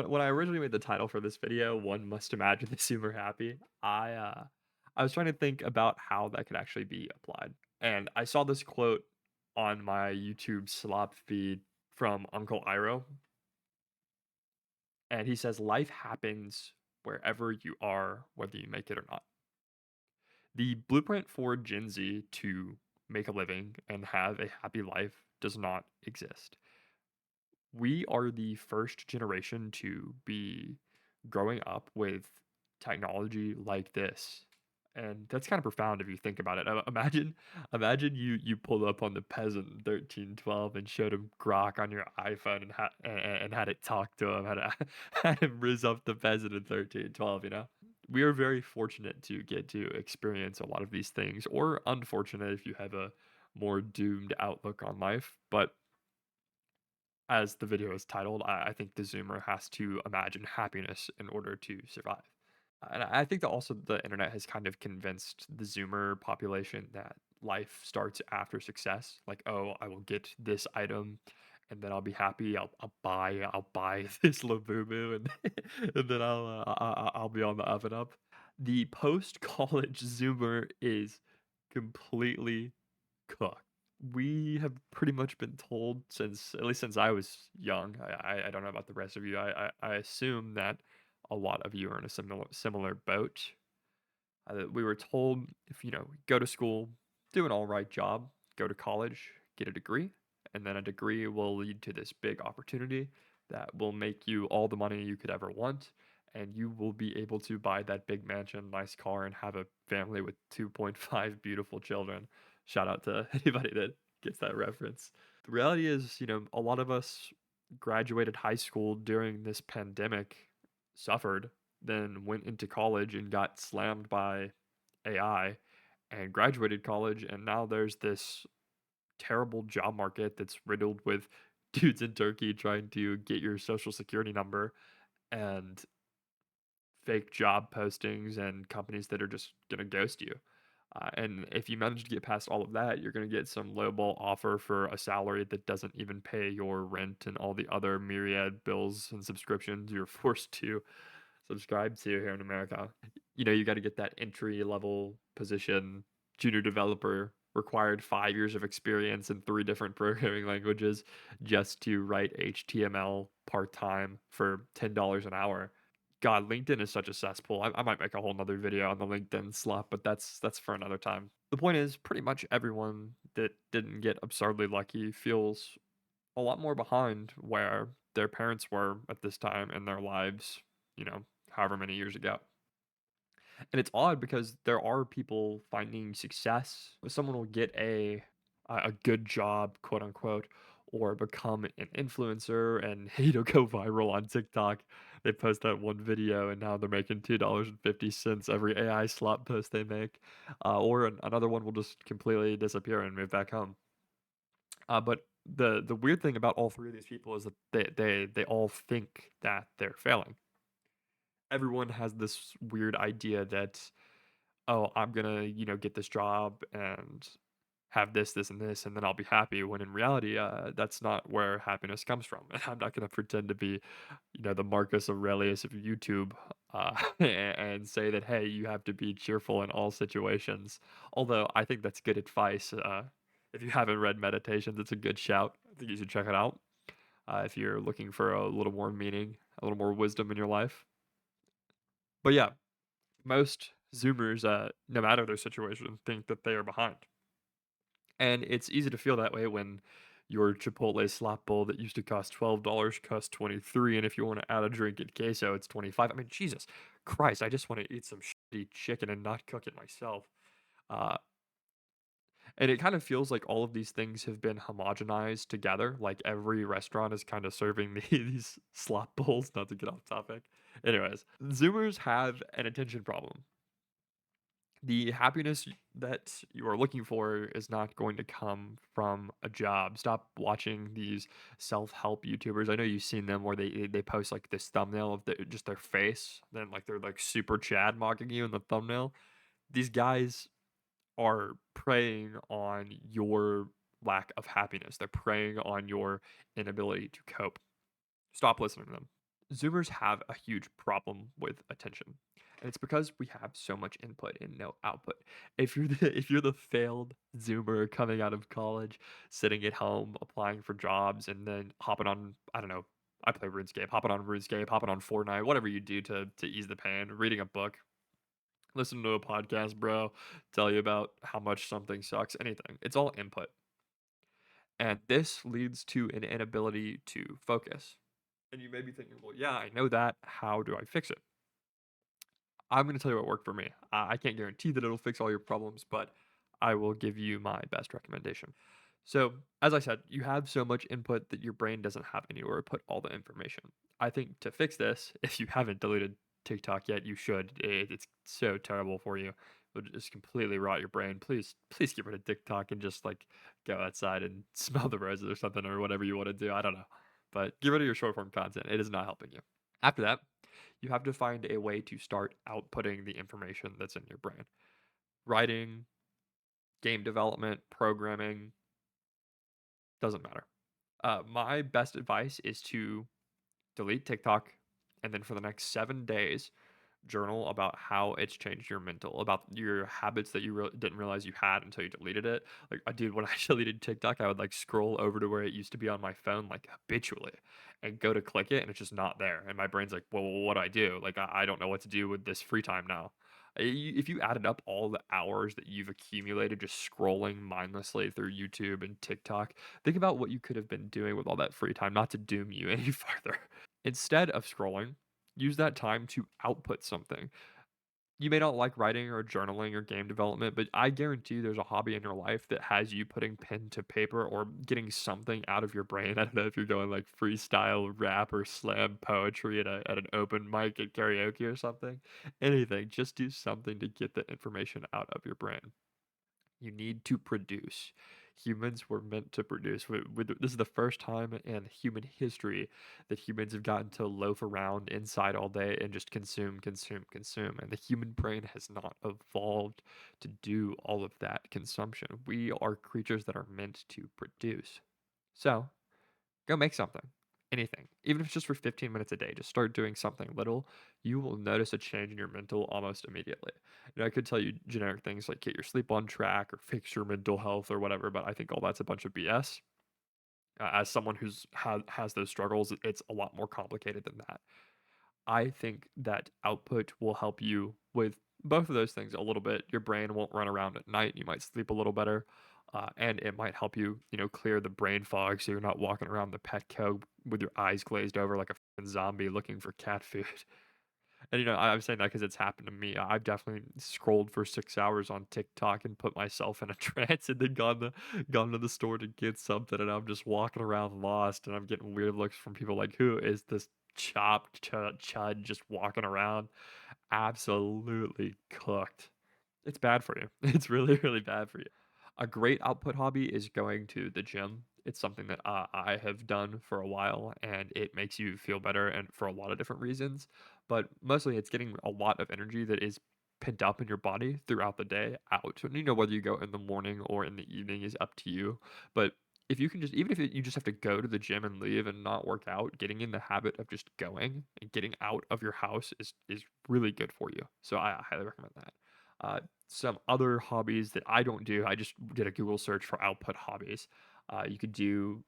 when I originally made the title for this video, "One must imagine the Zoomer happy," I was trying to think about how that could actually be applied, and I saw this quote on my YouTube slop feed from Uncle Iroh, and he says, "Life happens wherever you are, whether you make it or not." The blueprint for Gen Z to make a living and have a happy life does not exist. We are the first generation to be growing up with technology like this. And that's kind of profound if you think about it. Imagine you pulled up on the peasant in 1312 and showed him Grok on your iPhone and had it talk to him, had him riz up the peasant in 1312, you know? We are very fortunate to get to experience a lot of these things, or unfortunate if you have a more doomed outlook on life. But as the video is titled, I think the Zoomer has to imagine happiness in order to survive. And I think that also the internet has kind of convinced the Zoomer population that life starts after success. Like, oh, I will get this item and then I'll be happy. I'll buy this Labubu and and then I'll be on the up and up. The post college Zoomer is completely cooked. We have pretty much been told since, at least since I was young. I don't know about the rest of you. I assume that a lot of you are in a similar boat. We were told if go to school, do an all right job, go to college, get a degree, and then a degree will lead to this big opportunity that will make you all the money you could ever want, and you will be able to buy that big mansion, nice car, and have a family with 2.5 beautiful children. Shout out to anybody that gets that reference. The reality is, a lot of us graduated high school during this pandemic, suffered, then went into college and got slammed by AI and graduated college. And now there's this terrible job market that's riddled with dudes in Turkey trying to get your social security number and fake job postings and companies that are just going to ghost you. And if you manage to get past all of that, you're going to get some lowball offer for a salary that doesn't even pay your rent and all the other myriad bills and subscriptions you're forced to subscribe to here in America. You got to get that entry level position, junior developer, required 5 years of experience in three different programming languages just to write HTML part time for $10 an hour. God, LinkedIn is such a cesspool. I might make a whole nother video on the LinkedIn slop, but that's for another time. The point is, pretty much everyone that didn't get absurdly lucky feels a lot more behind where their parents were at this time in their lives, however many years ago. And it's odd because there are people finding success. Someone will get a good job, quote unquote, or become an influencer and go viral on TikTok. They post that one video and now they're making $2.50 every AI slot post they make. Or another one will just completely disappear and move back home. But the weird thing about all three of these people is that they all think that they're failing. Everyone has this weird idea that, oh, I'm gonna get this job and have this and this and then I'll be happy, when in reality that's not where happiness comes from. And I'm not gonna pretend to be the Marcus Aurelius of YouTube, and say that, hey, you have to be cheerful in all situations. Although I think that's good advice. If you haven't read Meditations, it's a good shout. I think you should check it out, if you're looking for a little more meaning, a little more wisdom in your life. But yeah, most Zoomers, no matter their situation, think that they are behind. And it's easy to feel that way when your Chipotle slop bowl that used to cost $12 costs 23, and if you want to add a drink and queso, it's 25. I mean, Jesus Christ, I just want to eat some shitty chicken and not cook it myself. Uh, and it kind of feels like all of these things have been homogenized together. Like every restaurant is kind of serving these slop bowls, not to get off topic. Anyways, Zoomers have an attention problem. The happiness that you are looking for is not going to come from a job. Stop watching these self-help YouTubers. I know you've seen them where they post like this thumbnail of just their face, then like they're like super Chad mocking you in the thumbnail. These guys are preying on your lack of happiness. They're preying on your inability to cope. Stop listening to them. Zoomers have a huge problem with attention. And it's because we have so much input and no output. If you're the failed Zoomer coming out of college, sitting at home, applying for jobs, and then hopping on, I don't know, I play RuneScape, hopping on Fortnite, whatever you do to ease the pain, reading a book, listen to a podcast, bro, tell you about how much something sucks, anything. It's all input. And this leads to an inability to focus. And you may be thinking, well, yeah, I know that. How do I fix it? I'm going to tell you what worked for me. I can't guarantee that it'll fix all your problems, but I will give you my best recommendation. So, as I said, you have so much input that your brain doesn't have anywhere to put all the information. I think to fix this, if you haven't deleted TikTok yet, you should. It's so terrible for you. It would just completely rot your brain. Please get rid of TikTok and just like go outside and smell the roses or something or whatever you want to do. I don't know. But get rid of your short form content. It is not helping you. After that, you have to find a way to start outputting the information that's in your brain. Writing, game development, programming, doesn't matter. My best advice is to delete TikTok and then for the next 7 days, journal about how it's changed your mental, about your habits that you didn't realize you had until you deleted it. Like, dude, when I deleted TikTok, I would like scroll over to where it used to be on my phone, like habitually, and go to click it, and it's just not there. And my brain's like, well, what do I do? Like, I don't know what to do with this free time now. If you added up all the hours that you've accumulated just scrolling mindlessly through YouTube and TikTok, think about what you could have been doing with all that free time, not to doom you any farther. Instead of scrolling, use that time to output something. You may not like writing or journaling or game development, but I guarantee you there's a hobby in your life that has you putting pen to paper or getting something out of your brain. I don't know if you're going like freestyle rap or slam poetry at an open mic at karaoke or something. Anything, just do something to get the information out of your brain. You need to produce. Humans were meant to produce. This is the first time in human history that humans have gotten to loaf around inside all day and just consume, consume, consume. And the human brain has not evolved to do all of that consumption. We are creatures that are meant to produce. So, go make something. Anything. Even if it's just for 15 minutes a day, just start doing something little. You will notice a change in your mental almost immediately. I could tell you generic things like get your sleep on track or fix your mental health or whatever, but I think all that's a bunch of BS. As someone has those struggles, it's a lot more complicated than that. I think that output will help you with both of those things a little bit. Your brain won't run around at night. You might sleep a little better. And it might help you, clear the brain fog so you're not walking around the Petco with your eyes glazed over like a fucking zombie looking for cat food. And, I'm saying that because it's happened to me. I've definitely scrolled for 6 hours on TikTok and put myself in a trance and then gone to the store to get something. And I'm just walking around lost and I'm getting weird looks from people like, who is this chopped chud just walking around? Absolutely cooked. It's bad for you. It's really, really bad for you. A great output hobby is going to the gym. It's something that I have done for a while and it makes you feel better and for a lot of different reasons. But mostly it's getting a lot of energy that is pent up in your body throughout the day out. And whether you go in the morning or in the evening is up to you. But if you can just, even if you just have to go to the gym and leave and not work out, getting in the habit of just going and getting out of your house is really good for you. So I highly recommend that. Some other hobbies that I don't do, I just did a Google search for output hobbies. You could do,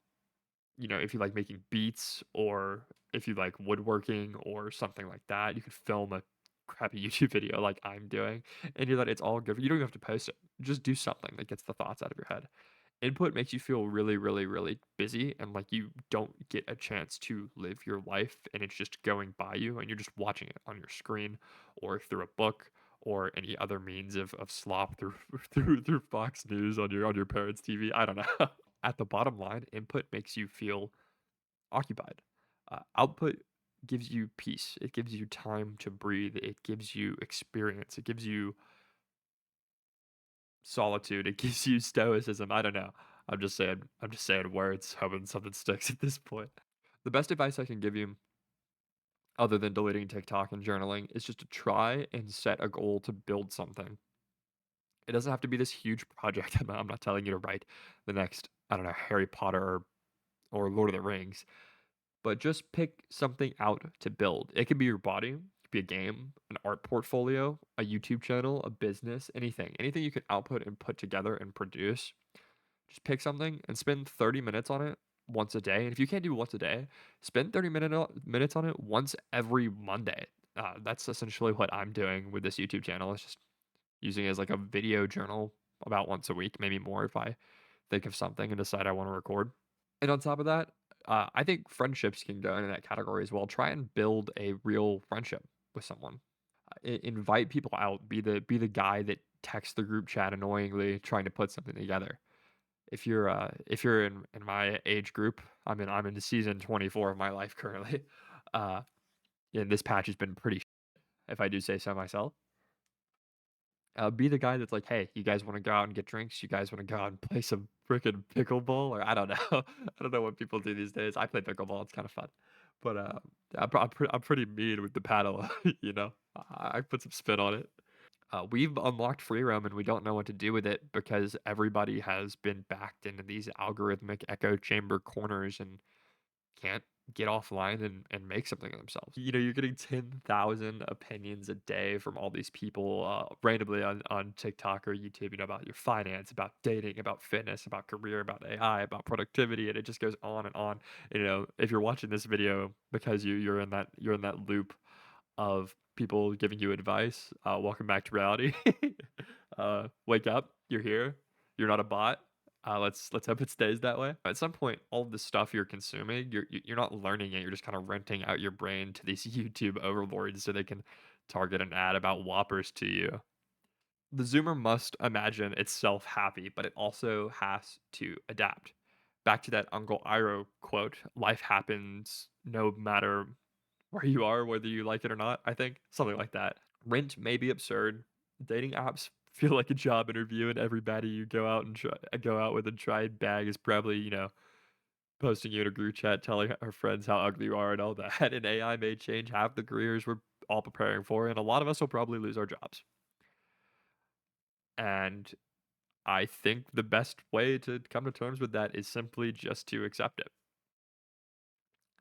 if you like making beats or if you like woodworking or something like that, you could film a crappy YouTube video like I'm doing and do that. It's all good. You don't even have to post it. Just do something that gets the thoughts out of your head. Input makes you feel really, really, really busy and like you don't get a chance to live your life and it's just going by you and you're just watching it on your screen or through a book or any other means of slop through through Fox News on your parents' TV. I don't know. At the bottom line, input makes you feel occupied. Output gives you peace. It gives you time to breathe. It gives you experience. It gives you solitude. It gives you stoicism. I don't know. I'm just saying words, hoping something sticks at this point. The best advice I can give you, other than deleting TikTok and journaling, is just to try and set a goal to build something. It doesn't have to be this huge project. I'm not telling you to write the next, I don't know, Harry Potter or Lord of the Rings. but just pick something out to build. It could be your body, it could be a game, an art portfolio, a YouTube channel, a business, anything. Anything you can output and put together and produce. Just pick something and spend 30 minutes on it once a day. And if you can't do once a day, spend 30 minutes on it once every Monday. That's essentially what I'm doing with this YouTube channel. It's just using it as like a video journal about once a week, maybe more if I think of something and decide I want to record. And on top of that, I think friendships can go into that category as well. Try and build a real friendship with someone. Invite people out. Be the guy that texts the group chat annoyingly trying to put something together. If you're in my age group, I'm in season 24 of my life currently. Uh, and this patch has been pretty, if I do say so myself. Be the guy that's like, "Hey, you guys wanna go out and get drinks? You guys wanna go out and play some freaking pickleball?" Or I don't know. I don't know what people do these days. I play pickleball, it's kinda fun. But, I'm pretty mean with the paddle, you know? I put some spin on it. We've unlocked free roam, and we don't know what to do with it because everybody has been backed into these algorithmic echo chamber corners and can't get offline and make something of themselves. You know, you're getting 10,000 opinions a day from all these people randomly on TikTok or YouTube, you know, about your finance, about dating, about fitness, about career, about AI, about productivity, and it just goes on and on. You know, if you're watching this video because you're in that loop of people giving you advice, welcome back to reality. Wake up, you're here. You're not a bot. Let's hope it stays that way. At some point, all of the stuff you're consuming, you're not learning it. You're just kind of renting out your brain to these YouTube overlords so they can target an ad about Whoppers to you. The Zoomer must imagine itself happy, but it also has to adapt. Back to that Uncle Iroh quote: "Life happens no matter where you are, whether you like it or not." I think something like that. Rent may be absurd. Dating apps feel like a job interview, and everybody you go out with and try and bag is probably, posting you in a group chat telling our friends how ugly you are and all that. And AI may change half the careers we're all preparing for, and a lot of us will probably lose our jobs. And I think the best way to come to terms with that is simply just to accept it.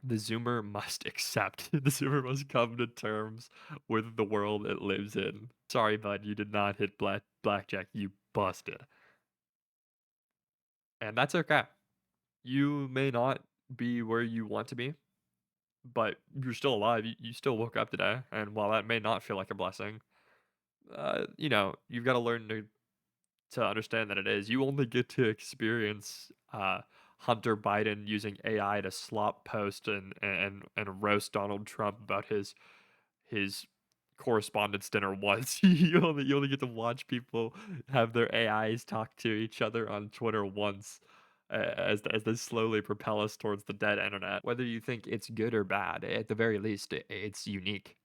The Zoomer must accept. The Zoomer must come to terms with the world it lives in. Sorry, bud, you did not hit blackjack. You busted. And that's okay. You may not be where you want to be, but you're still alive. You still woke up today. And while that may not feel like a blessing, you've got to learn to understand that it is. You only get to experience Hunter Biden using AI to slop post and roast Donald Trump about his correspondence dinner once. You only get to watch people have their AIs talk to each other on Twitter once. As they slowly propel us towards the dead internet. Whether you think it's good or bad, at the very least, it's unique.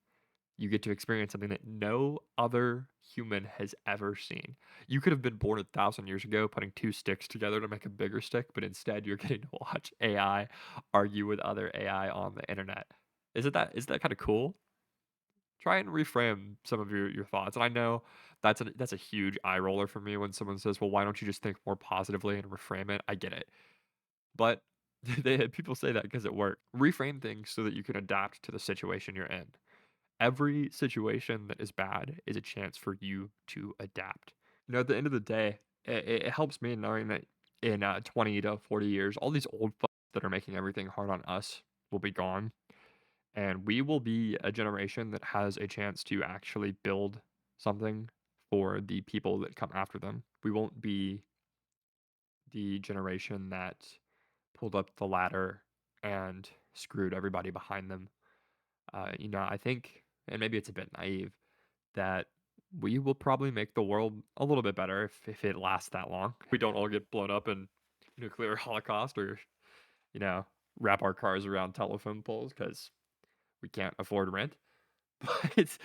You get to experience something that no other human has ever seen. You could have been born 1,000 years ago putting two sticks together to make a bigger stick, but instead you're getting to watch AI argue with other AI on the internet. Is that kind of cool? Try and reframe some of your thoughts. And I know that's a huge eye roller for me when someone says, "Well, why don't you just think more positively and reframe it?" I get it, but people say that because it works. Reframe things so that you can adapt to the situation you're in. Every situation that is bad is a chance for you to adapt. At the end of the day, it helps me knowing that in 20 to 40 years, all these old folks that are making everything hard on us will be gone. And we will be a generation that has a chance to actually build something for the people that come after them. We won't be the generation that pulled up the ladder and screwed everybody behind them. I think, and maybe it's a bit naive, that we will probably make the world a little bit better if it lasts that long. We don't all get blown up in nuclear holocaust or, you know, wrap our cars around telephone poles because we can't afford rent. But at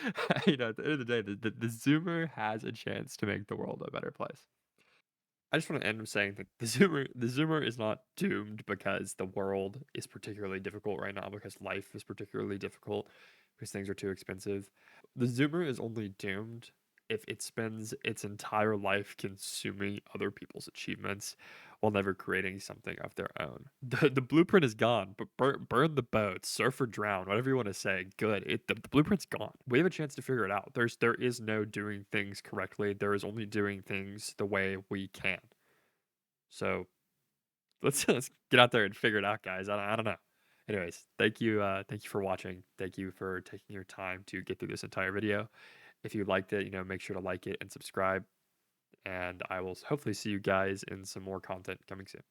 the end of the day, the Zoomer has a chance to make the world a better place. I just want to end with saying that the Zoomer is not doomed because the world is particularly difficult right now, because life is particularly difficult, because things are too expensive. The Zoomer is only doomed if it spends its entire life consuming other people's achievements while never creating something of their own. The blueprint is gone, but burn the boat, surf or drown, whatever you want to say. Good. The blueprint's gone. We have a chance to figure it out. There is no doing things correctly. There is only doing things the way we can. So let's get out there and figure it out, guys. I don't know. Anyways, thank you for watching. Thank you for taking your time to get through this entire video. If you liked it, make sure to like it and subscribe. And I will hopefully see you guys in some more content coming soon.